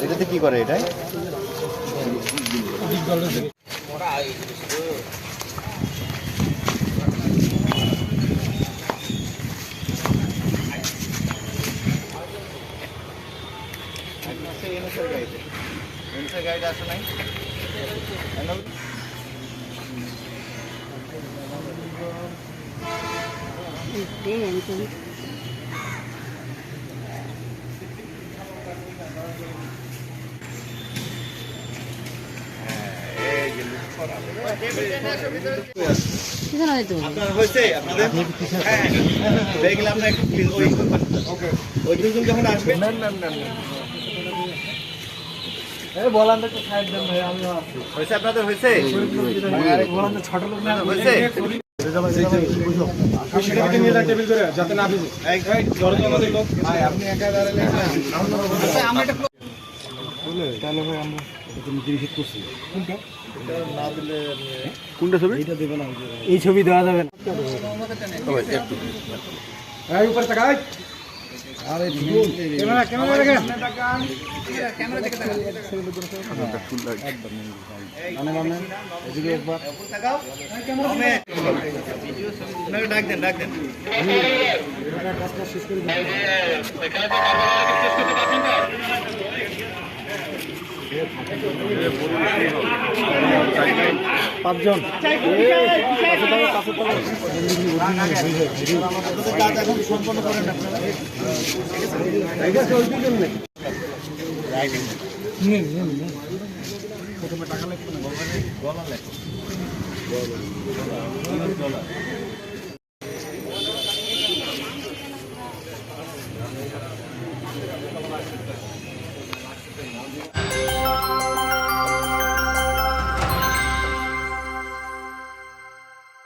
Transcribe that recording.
এটাতে কি করে এটাই? গাইড আসে নাই বলান তো সাইড দেন ভাই আমি হইছে আপনাদের হইছে আরে বলান তো ছোট লোক না হইছে সেটাকে নিয়ে যা টেবিল করে যাতে না ভিজে এই দরজা আমাদের লোক ভাই আপনি একা দাঁড়ালে আচ্ছা আমরা এটা বলে তাহলে ভাই আমরা এটা নিজে হিট করছি কোনটা না দিলে কোনটা ছবি এটা দেব না এই ছবি দেওয়া যাবে না ওই একটু এই উপর তাকাই আরে ক্যামেরা ক্যামেরা দেখে ক্যামেরা দেখে তাকাও ফুল লাইট একদম মানে মানে এদিকে একবার তাকাও ক্যামেরা মে ভিডিও ছবি না ডাক দেন আমি এটা কাজটা শেষ করে দিই এখানে তো শেষ করতে পারবেন না পাঁচজন এখন সম্পন্ন করেন প্রথমে টাকা লাগবে না গলা লেখো